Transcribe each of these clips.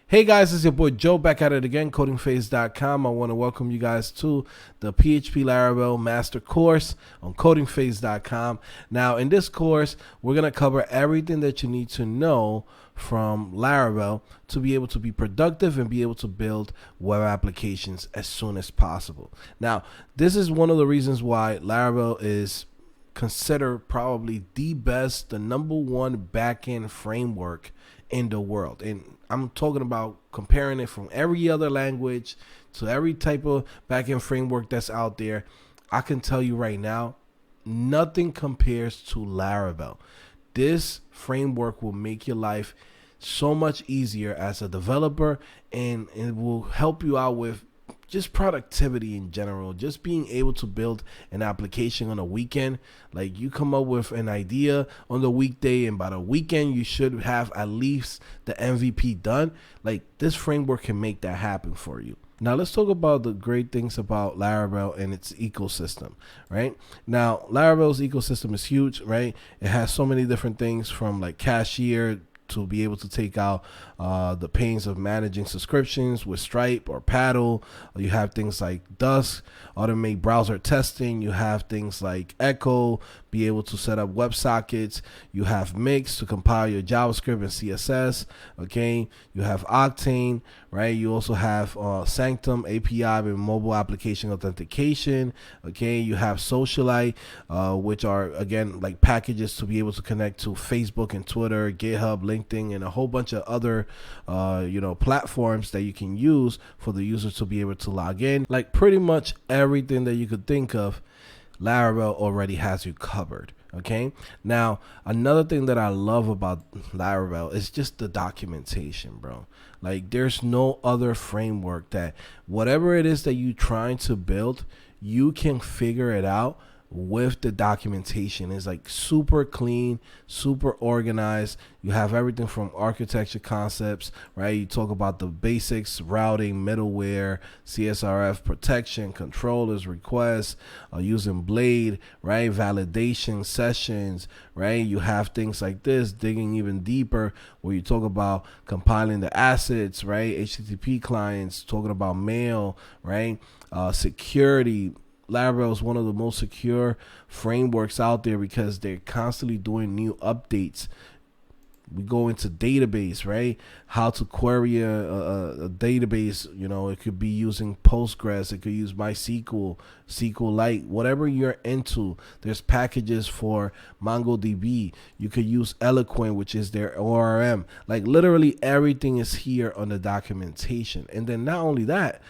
Hey guys, it's your boy Joe back at it again, CodingPhase.com. I want to welcome you guys to the PHP Laravel Master Course on CodingPhase.com. Now, in this course, we're going to cover everything that you need to know from Laravel to be able to be productive and be able to build web applications as soon as possible. Now, this is one of the reasons why Laravel is considered probably the best, the number one backend framework in the world. And I'm talking about comparing it from every other language to every type of backend framework that's out there. I can tell you right now, nothing compares to Laravel. This framework will make your life so much easier as a developer, and it will help you out with just productivity in general, just being able to build an application on a weekend. Like, you come up with an idea on the weekday, and by the weekend you should have at least the MVP done. Like, this framework can make that happen for you. Now let's talk about the great things about Laravel and its ecosystem, right? Now, Laravel's ecosystem is huge, right? It has so many different things, from like Cashier to be able to take out the pains of managing subscriptions with Stripe or Paddle. You have things like Dusk, automate browser testing. You have things like Echo, be able to set up WebSockets. You have Mix to compile your JavaScript and CSS. Okay, you have Octane, right? You also have Sanctum API and mobile application authentication. Okay, you have Socialite, which are again like packages to be able to connect to Facebook and Twitter, GitHub, LinkedIn, and a whole bunch of other platforms that you can use for the user to be able to log in. Like, pretty much everything that you could think of, Laravel already has you covered. Okay, now another thing that I love about Laravel is just the documentation, bro. Like, there's no other framework that whatever it is that you're trying to build, you can figure it out with the documentation. It's like super clean, super organized. You have everything from architecture concepts, right? You talk about the basics, routing, middleware, CSRF protection, controllers, requests, using Blade, right? Validation sessions, right? You have things like this, digging even deeper, where you talk about compiling the assets, right? HTTP clients, talking about mail, right? Security. Laravel is one of the most secure frameworks out there because they're constantly doing new updates. We go into database, right? How to query a database. It could be using Postgres. It could use MySQL, SQLite, whatever you're into. There's packages for MongoDB. You could use Eloquent, which is their ORM. Like, literally everything is here on the documentation. And then not only that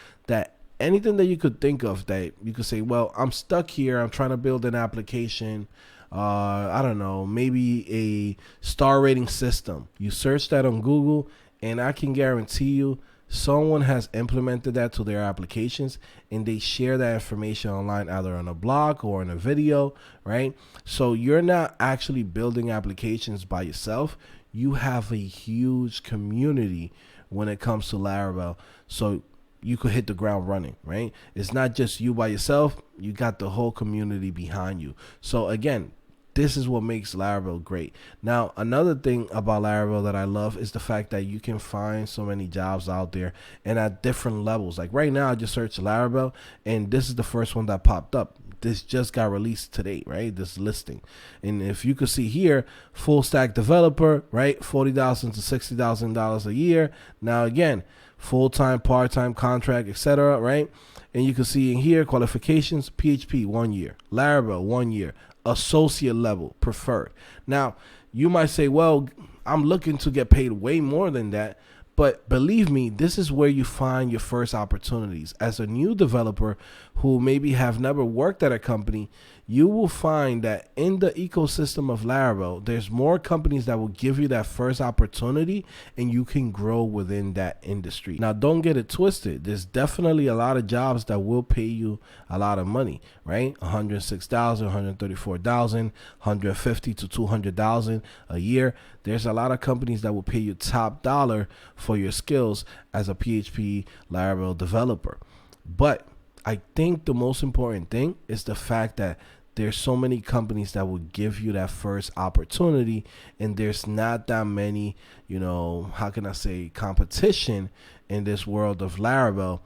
anything that you could think of that you could say, well, I'm stuck here, I'm trying to build an application, I don't know, maybe a star rating system. You search that on Google, and I can guarantee you someone has implemented that to their applications, and they share that information online, either on a blog or in a video, right? So you're not actually building applications by yourself. You have a huge community when it comes to Laravel. So you could hit the ground running, right? It's not just you by yourself. You got the whole community behind you. So again, this is what makes Laravel great. Now, another thing about Laravel that I love is the fact that you can find so many jobs out there and at different levels. Like right now, I just searched Laravel, and this is the first one that popped up. This just got released today, right? This listing. And if you could see here, full stack developer, right? $40,000 to $60,000 a year. Now, again, full-time, part-time, contract, etc., right? And you can see in here, qualifications, PHP 1 year, Laravel 1 year, associate level, preferred. Now, you might say, well, I'm looking to get paid way more than that. But believe me, this is where you find your first opportunities. As a new developer who maybe have never worked at a company, you will find that in the ecosystem of Laravel, there's more companies that will give you that first opportunity, and you can grow within that industry. Now, don't get it twisted. There's definitely a lot of jobs that will pay you a lot of money, right? $106,000, $134,000, $150,000 to $200,000 a year. There's a lot of companies that will pay you top dollar for your skills as a PHP Laravel developer. But I think the most important thing is the fact that there's so many companies that will give you that first opportunity, and there's not that many, how can I say, competition in this world of Laravel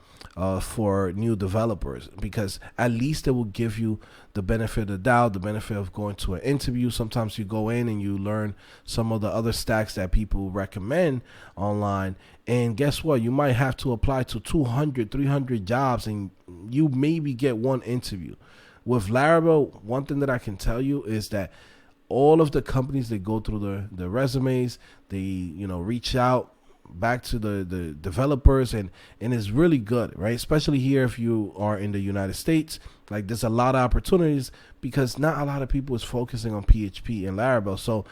for new developers, because at least it will give you the benefit of the doubt, the benefit of going to an interview. Sometimes you go in and you learn some of the other stacks that people recommend online, and guess what? You might have to apply to 200, 300 jobs, and you maybe get one interview. With Laravel, one thing that I can tell you is that all of the companies, they go through the resumes, they reach out back to the developers, and it's really good, right? Especially here if you are in the United States. Like, there's a lot of opportunities because not a lot of people is focusing on PHP and Laravel. So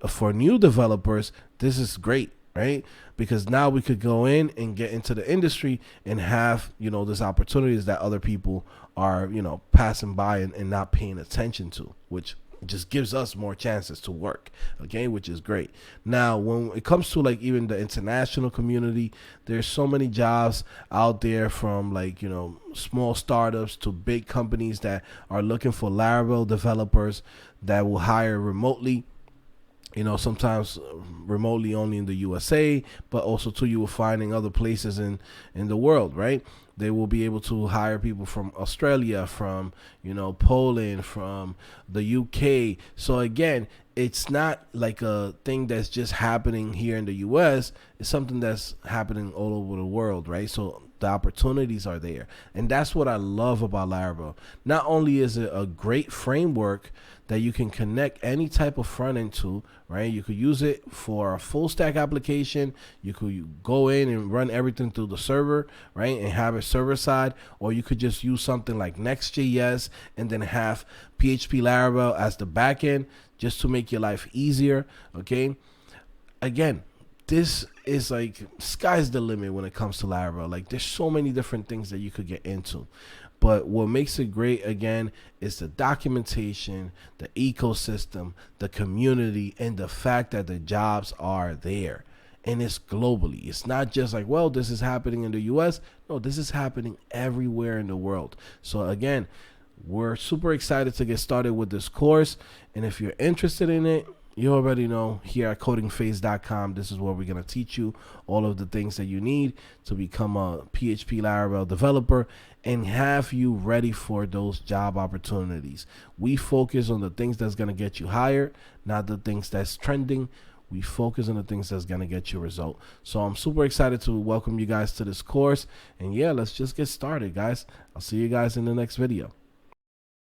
for new developers, this is great, right? Because now we could go in and get into the industry and have, these opportunities that other people are, passing by and not paying attention to, which just gives us more chances to work, okay, which is great. Now, when it comes to like even the international community, there's so many jobs out there, from like, small startups to big companies that are looking for Laravel developers that will hire remotely. Sometimes remotely only in the USA, but also too, you will find in other places in the world, right? They will be able to hire people from Australia, from, Poland, from the UK. So again, it's not like a thing that's just happening here in the US. It's something that's happening all over the world, right? So the opportunities are there. And that's what I love about Laravel. Not only is it a great framework that you can connect any type of front end to, right? You could use it for a full stack application. You could go in and run everything through the server, right? And have it server side, or you could just use something like Next.js and then have PHP Laravel as the backend, just to make your life easier, okay? Again, this is like sky's the limit when it comes to Laravel. Like, there's so many different things that you could get into. But what makes it great, again, is the documentation, the ecosystem, the community, and the fact that the jobs are there. And it's globally. It's not just like, well, this is happening in the US. No, this is happening everywhere in the world. So again, we're super excited to get started with this course. And if you're interested in it, you already know, here at CodingPhase.com, this is where we're going to teach you all of the things that you need to become a PHP Laravel developer and have you ready for those job opportunities. We focus on the things that's going to get you hired, not the things that's trending. We focus on the things that's going to get you a result. So I'm super excited to welcome you guys to this course. And yeah, let's just get started, guys. I'll see you guys in the next video.